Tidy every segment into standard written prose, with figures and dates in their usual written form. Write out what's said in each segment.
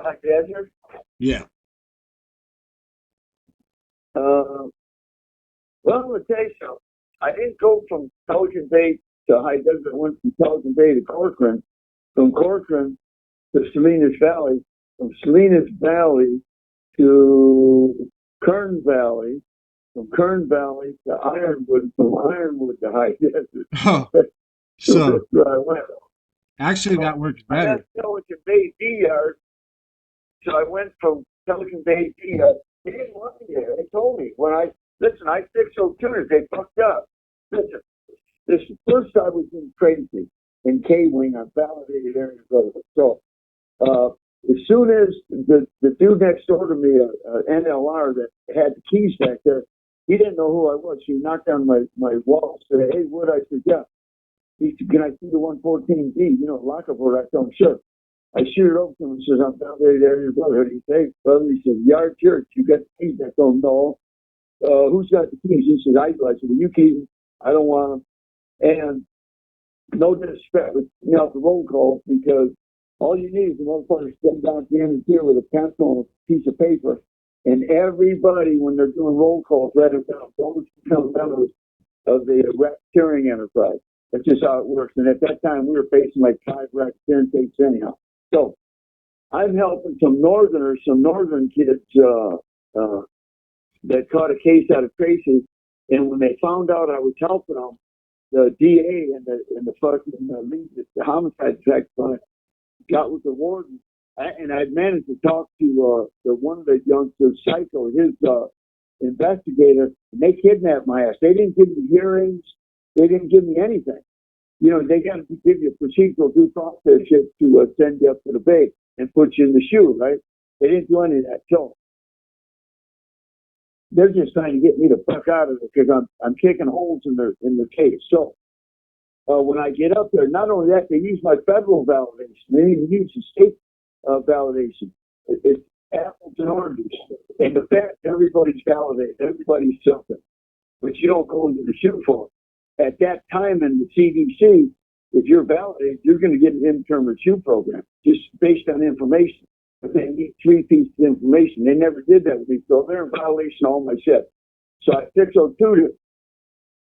high desert. Yeah. Well, I'm going to tell you something. I didn't go from Pelican Bay to high desert. I went from Pelican Bay to Corcoran, from Corcoran to Salinas Valley, from Salinas Valley to Kern Valley, from Kern Valley to Ironwood, from Ironwood to high desert. Oh, So that's so where I went. actually So that works I had better. Pelican Bay D yard, so I went from Pelican Bay D yard. They didn't want me there. They told me when I listen. I fixed those tuners. They fucked up. Listen, this first I was in Tracy in K Wing on validated area road. So as soon as the dude next door to me, NLR that had the keys back there, he didn't know who I was. He knocked on my wall, said, "Hey, Wood." I said, "Yeah." He said, "Can I see the 114D? You know, lockup order." I told him, "Sure." I shoot it over to him and says, "I'm validated area brother." He says, "Hey, brother," he says, "Yard church, you got the keys?" I told him, "No." Who's got the keys? He says, "I do." I said, "Well, you keep them. I don't want them." And no disrespect, but you know, the roll call because all you need is the motherfucker stand down at the end of the year with a pencil and a piece of paper, and everybody when they're doing roll calls write it down. Don't become members of the racketeering enterprise. That's just how it works. And at that time, we were facing like 5 racketeering tapes anyhow. So I'm helping some northern kids that caught a case out of Tracy, and when they found out I was helping them, the DA and the fucking lead, the homicide detective got with the warden, and I'd managed to talk to the one of the youngsters, Psycho, his investigator, and they kidnapped my ass. They didn't give me hearings. They didn't give me anything. You know, they got to give you a procedural due process shit to send you up to the bay and put you in the shoe, right? They didn't do any of that. So they're just trying to get me the fuck out of it because I'm kicking holes in the case. So when I get up there, not only that, they use my federal validation. They even use the state validation. It's apples and oranges. And the fact everybody's validated, everybody's something, but you don't go into the shoe for it. At that time in the CDC, if you're validated, you're going to get an interim review program just based on information. But they need 3 pieces of information. They never did that with me, so they're in violation of all my shit. So I 602'd it,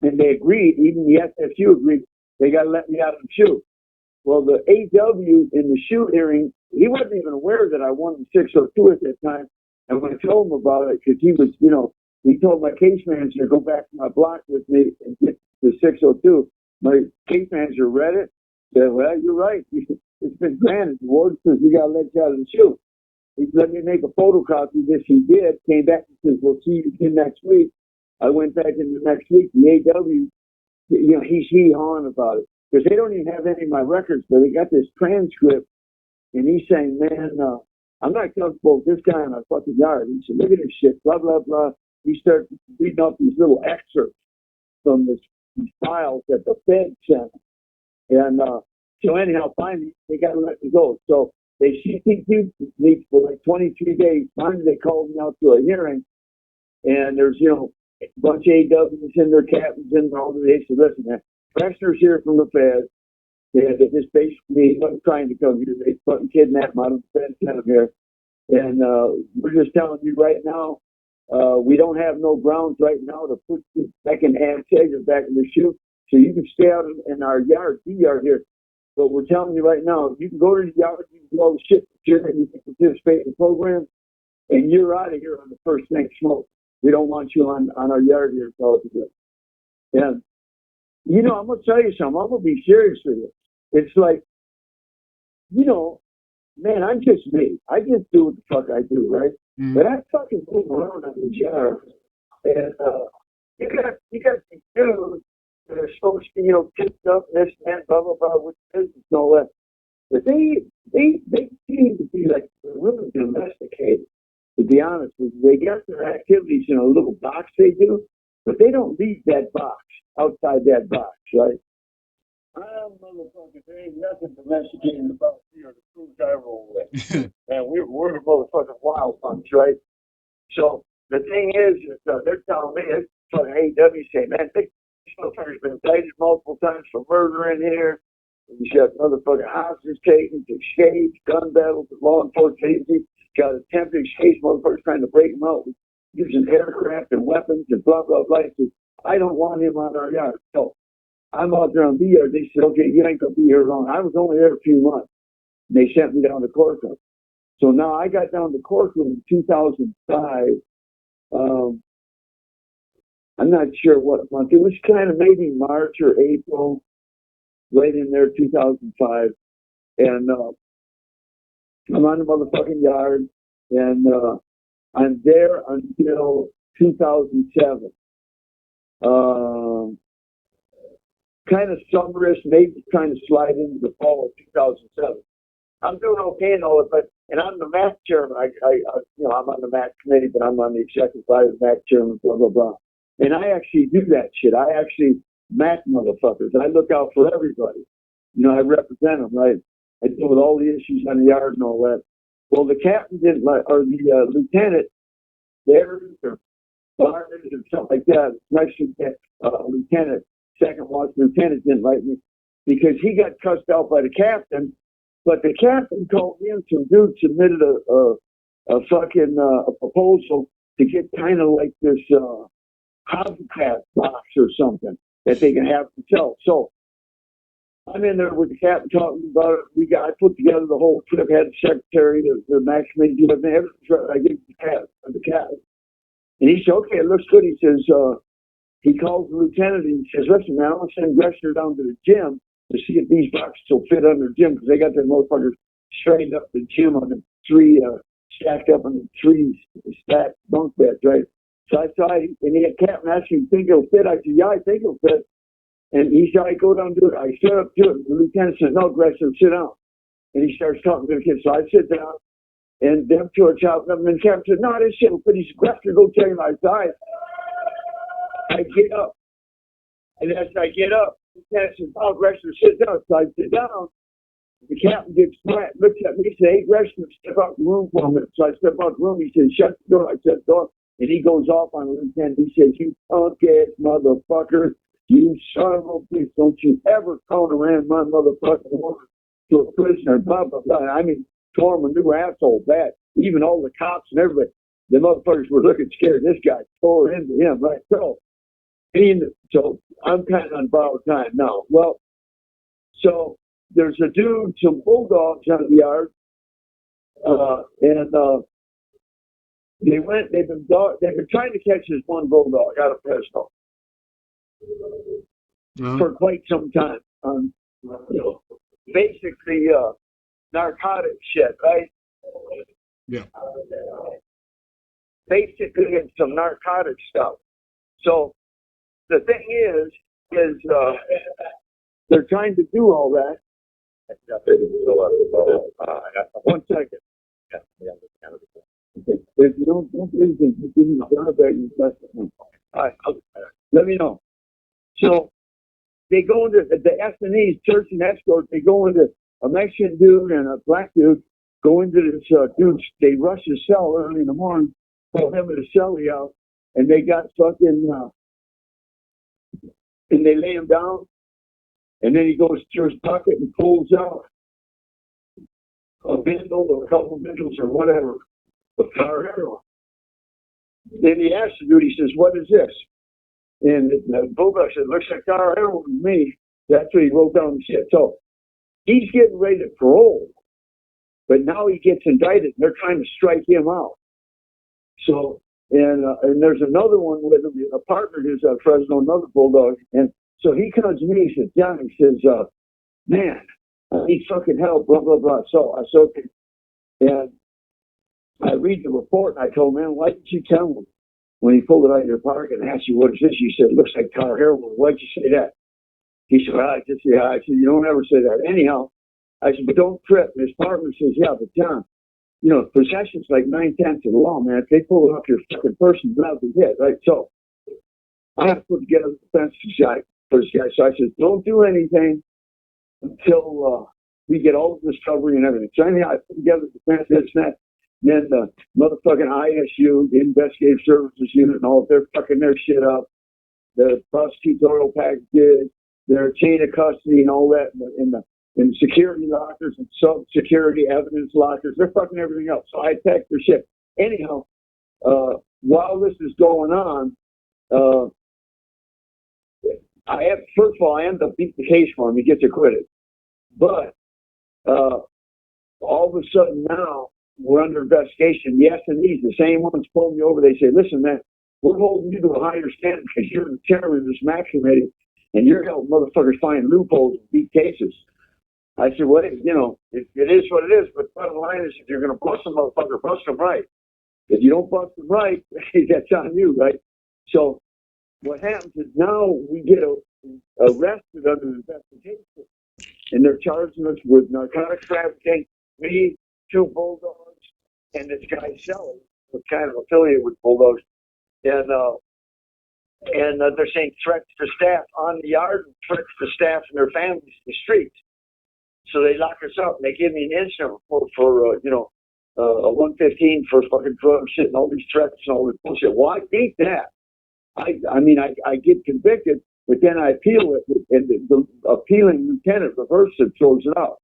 and they agreed, even the SSU agreed, they got to let me out of the shoe. Well, the AW in the shoe hearing, he wasn't even aware that I won the 602 at that time. And when I told him about it, because he was, you know, he told my case manager to go back to my block with me and get the 602. My case manager read it, said, "Well, you're right. It's been granted. The warden says we got to let you out of the shoe." He let me make a photocopy of this. He did. Came back and says, "We'll see you again next week." I went back in the next week. The AW, you know, he's hee-hawing about it because they don't even have any of my records, but they got this transcript, and he's saying, "Man, I'm not comfortable with this guy in our fucking yard." He said, "Look at this shit, blah, blah, blah." He started reading off these little excerpts from these files that the Fed sent. And so anyhow, finally, they got to let me go. So they CTQ'd me for like 23 days. Finally, they called me out to a hearing, and there's, you know, a bunch of AWs and their captains and all of this. They said, "Listen, man, Pressner's here from the Fed. They just basically, he wasn't trying to come here. They fucking kidnapped him out of the Fed, sent him here. And we're just telling you right now, we don't have no grounds right now to put you back in handshake or back in the shoe. So you can stay out in our yard, the yard here. But we're telling you right now, you can go to the yard, you can do all the shit, you can participate in the program, and you're out of here on the first thing smoke. We don't want you on our yard here, altogether." And, you know, I'm going to tell you something. I'm going to be serious with you. It's like, you know, man, I'm just me. I just do what the fuck I do, right? Mm. But I fucking move around on these yards. And you got these dudes that are supposed to, you know, picked up this and that, blah, blah, blah, with business and all that. But they seem to be like really domesticated, to be honest with you. They got their activities in a little box they do, but they don't leave that box outside that box, right? Motherfucker, there ain't nothing domesticated about me or the crews I roll with. And we're a motherfucking wild bunch, right? So the thing is they're telling me, it's fucking AW say, "Man, this motherfucker's been indicted multiple times for murder in here. He's got motherfucking hostages taken, escapes, gun battles with law enforcement agencies. Got attempted escape, motherfuckers trying to break him out using aircraft and weapons and blah, blah, blah. He says, I don't want him on our yard. So I'm out there on the yard. They said, okay, you ain't going to be here long. I was only there a few months. And they sent me down to Corcoran. So now I got down to Corcoran in 2005. I'm not sure what month. It was kind of maybe March or April, right in there, 2005. And I'm on the motherfucking yard, and I'm there until 2007. Kind of summerish, maybe trying to slide into the fall of 2007. I'm doing okay and all that, and I'm the MAC chairman. I'm on the MAC committee, but I'm on the executive side of the MAC chairman, blah, blah, blah. And I actually do that shit. I actually MAC motherfuckers. I look out for everybody. I represent them, right? I deal with all the issues on the yard and all that. Well, the captain didn't like, or the lieutenant, there, or sergeant or something like that, lieutenant, second watch lieutenant didn't like me because he got cussed out by the captain. But the captain called in, some dude submitted a proposal to get kind of like this habitat box or something that they can have themselves. So I'm in there with the captain talking about it. I put together the whole trip, had the secretary, the MAC committee, everything. I gave the captain. And he said, okay, it looks good. He says, he calls the lieutenant and he says, listen, man, I'm going to send Greshner down to the gym to see if these boxes will fit under the gym because they got their motherfuckers straightened up the gym on the three, stacked up on the three stacked bunk beds, right? So I saw it, and he had captain asking, you think it'll fit? I said, yeah, I think it'll fit. And he said, I go down and do it. I stood up to it. The lieutenant said, no, Gresham, sit down. And he starts talking to the kid. So I sit down, and them two are chopping up. And the captain said, no, this shit will fit. He said, Gresham, go tell him I died. I get up. And as I get up, the lieutenant says, oh, Gresham, sit down. So I sit down. The captain gets quiet, looks at me, he said, hey, Gresham, step out the room for a minute. So I step out the room. He said, shut the door. I shut the door. And he goes off on the lieutenant. He says, you punk-ass motherfucker. You son of a bitch, don't you ever countermand my motherfucking order to a prisoner, blah, blah, blah. I mean, tore him a new asshole bad. Even all the cops and everybody, the motherfuckers were looking scared. This guy tore into him, right? So I'm kind of on borrowed time now. Well, so there's a dude, some bulldogs on the yard, and they've been trying to catch this one bulldog out of Fresno. For quite some time. Basically, narcotic shit, right? Yeah. Basically, it's some narcotic stuff. So the thing is they're trying to do all that. One second. If you don't believe it, you didn't know about you. All right, let me know. So they go into the S&E's, search and escort. They go into a Mexican dude and a black dude go into this dude. They rush his cell early in the morning, pull him in the cellie out, and they got fucking, and they lay him down, and then he goes to his pocket and pulls out a bindle or a couple of bindles or whatever of tar heroin. Then he asks the dude, he says, what is this? And the bulldog said, looks like tar heroin to me. That's what he wrote down the shit. So he's getting ready to parole, but now he gets indicted, and they're trying to strike him out. So, and there's another one with him, a partner who's at Fresno, another bulldog. And so he comes to me, he says, John, he says, man, I need fucking help, blah, blah, blah. So I said, okay. And I read the report, and I told him, man, why didn't you tell me? When he pulled it out of your pocket and asked you, what is this? You said, it looks like tar heroin. Why'd you say that? He said, well, I said, you don't ever say that. Anyhow, I said, but don't trip. And his partner says, yeah, but John, possession's like 9/10 of the law, man. If they pull it off your fucking person, you're out to hit, right? So I have to put together a defense for this guy. So I said, don't do anything until we get all the discovery and everything. So anyhow, I put together the defense, this and that. Then the motherfucking ISU, the Investigative Services Unit, and all, they're fucking their shit up. The prosecutorial packages, their chain of custody and all that, and the and security lockers and sub-security evidence lockers. They're fucking everything up. So I attacked their shit. Anyhow, while this is going on, first of all, I end up beating the case for him. He gets acquitted. But all of a sudden now, we're under investigation. The S&Es, the same ones pulled me over. They say, listen, man, we're holding you to a higher standard because you're the chairman of this MAC committee and you're helping motherfuckers find loopholes and beat cases. I said, well, you know, it is what it is, but bottom line is if you're going to bust a motherfucker, bust them right. If you don't bust them right, that's on you, right? So what happens is now we get arrested under investigation, and they're charging us with narcotics trafficking, me, 2 bulldogs, and this guy Shelley, was kind of affiliated with bulldogs, and they're saying threats to staff on the yard, and threats to staff and their families in the streets. So they lock us up, and they give me an incident report for a 115 for fucking drug shit and all these threats and all this bullshit. Well, I beat that. I mean, I get convicted, but then I appeal it, and the appealing lieutenant reverses it, throws it out.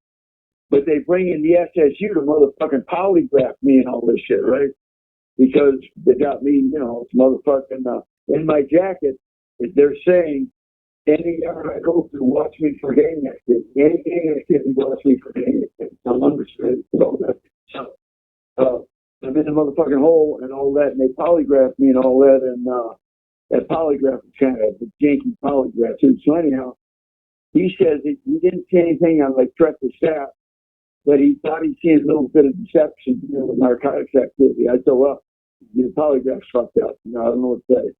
But they bring in the SSU to motherfucking polygraph me and all this shit, right? Because they got me, you know, motherfucking in my jacket. They're saying any yard I go through, watch me for gang activity. Any gang activity, watch me for gang activity. I'm understood. So I'm in the motherfucking hole and all that, and they polygraphed me and all that, and that polygraph was kind of a janky polygraph too. So anyhow, he says he didn't see anything on like threat to staff, but he thought he'd seen a little bit of deception, you know, with narcotics activity. I said, well, the polygraph's fucked up. You know, I don't know what to say.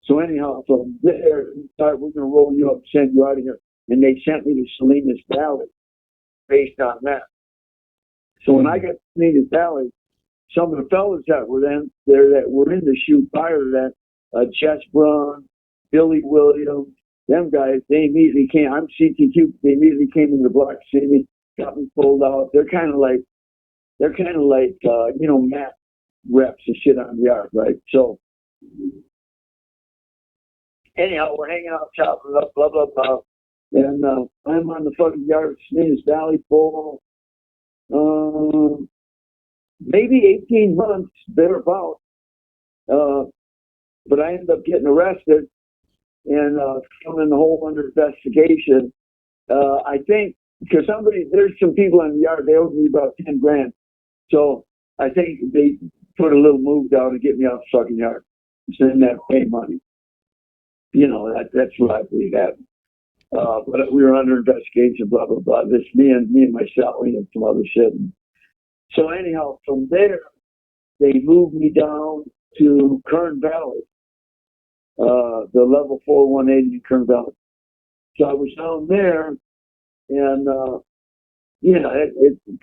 So anyhow, from there, we're going to roll you up and send you out of here. And they sent me to Salinas Valley based on that. So when I got to Salinas Valley, some of the fellas that were in the shoot prior to that, Chess Brun, Billy Williams, them guys, they immediately came. I'm CTQ. They immediately came in the block to see me, got me pulled out. They're kind of like, you know, Matt reps and shit on the yard, right? So anyhow, we're hanging out, chopping it up, blah, blah, blah. And I'm on the fucking yard of Salinas Valley for maybe 18 months, thereabout. But I ended up getting arrested and thrown in the hole under investigation. I think because there's some people in the yard, they owed me about 10 grand. So I think they put a little move down to get me out the fucking yard. So then that pay money. You know, that's what I believe happened. But we were under investigation, blah, blah, blah. This, me and my Sally and some other shit. So anyhow, from there, they moved me down to Kern Valley, the level 4 180 in Kern Valley. So I was down there, and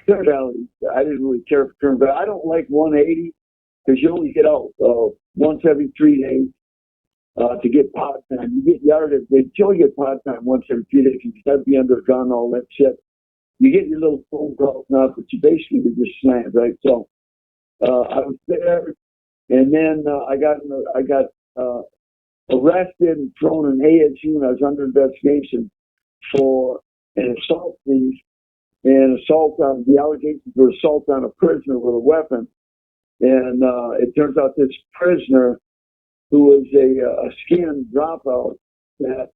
Kern Valley, I didn't really care for Kern Valley. I don't like 180 because you only get out once every 3 days to get pod time. You get yarded, they only get pod time once every 3 days. You got to be under a gun, all that shit. You get your little phone calls now, but you basically just slammed, right? So I was there, and then I got arrested and thrown in ASU, and I was under investigation for an assault piece and the allegations were assault on a prisoner with a weapon. And it turns out this prisoner, who was a skin dropout, that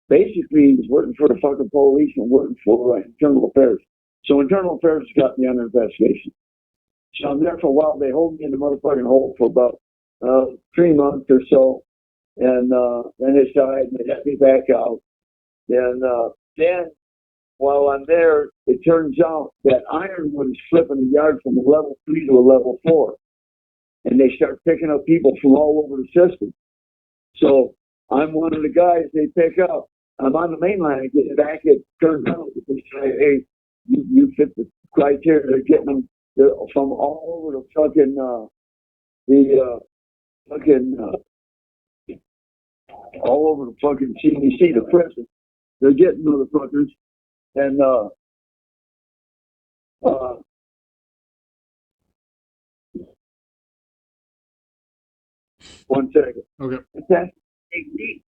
basically was working for the fucking police and working for internal affairs. So internal affairs got me under investigation. So I'm there for a while. They hold me in the motherfucking hole for about 3 months or so. And then they died and they let me back out. And then while I'm there, it turns out that Ironwood is flipping the yard from a level 3 to a level 4. And they start picking up people from all over the system. So I'm one of the guys they pick up. I'm on the main line and getting back at Kern Valley. They say, hey, you fit the criteria. They're getting them from all over the fucking, all over the fucking CDC, the prison. They're getting motherfuckers. And, one second. Okay. That's KC.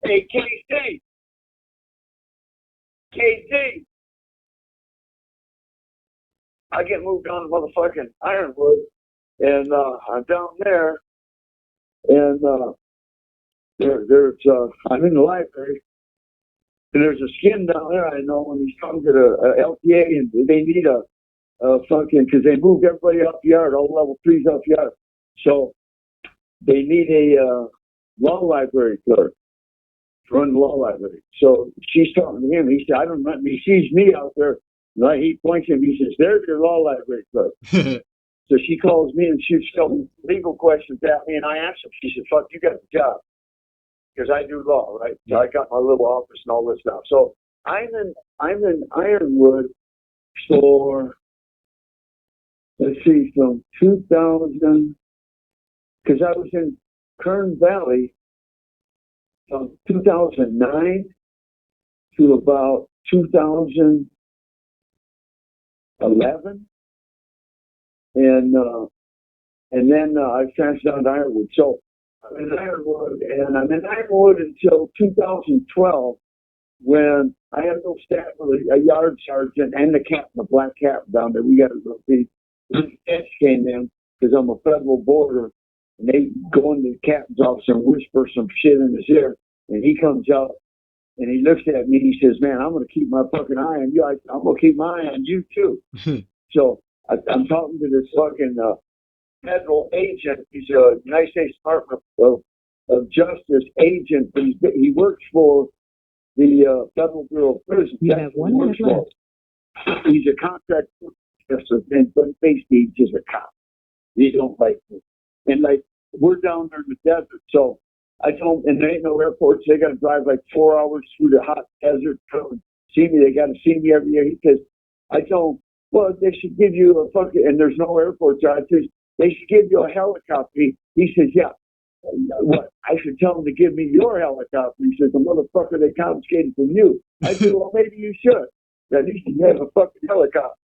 Hey, KC. KD. I get moved on to motherfucking Ironwood, and I'm down there, and I'm in the library, and there's a skin down there I know, and he's talking to the LTA, and they need a fucking, because they moved everybody off the yard, all level 3s off the yard, so they need a law library clerk to run the law library. So she's talking to him. He said, I don't know. He sees me out there. Like, he points at me. He says, there's your law library clerk. So she calls me and shoots some legal questions at me. And I asked her. She said, fuck, you got the job. Because I do law, right? So I got my little office and all this stuff. So I'm in Ironwood for, let's see, from 2000, because I was in Kern Valley from 2009 to about 2011, and then I transferred down to Ironwood. So I'm in Ironwood, and I'm in Ironwood until 2012, when I had no staff with a yard sergeant and the captain, the black captain down there. We got to go see. His catch came in because I'm a federal border. And they go into the captain's office and whisper some shit in his ear. And he comes out and he looks at me and he says, man, I'm going to keep my fucking eye on you. I'm going to keep my eye on you too. So I'm talking to this fucking federal agent. He's a United States Department of Justice agent. But he works for the Federal Bureau of Prisons. You have 1 minute left. He's a contract justice, but basically he's just a cop. He don't like me. And like, we're down there in the desert, so I don't, and there ain't no airports. They got to drive like 4 hours through the hot desert to come and see me. They got to see me every year. He says, I don't, well, they should give you a fucking, and there's no airports. I says, they should give you a helicopter. He says, yeah. What? I should tell them to give me your helicopter. He says, the motherfucker they confiscated from you. I said, well, maybe you should. At least you have a fucking helicopter.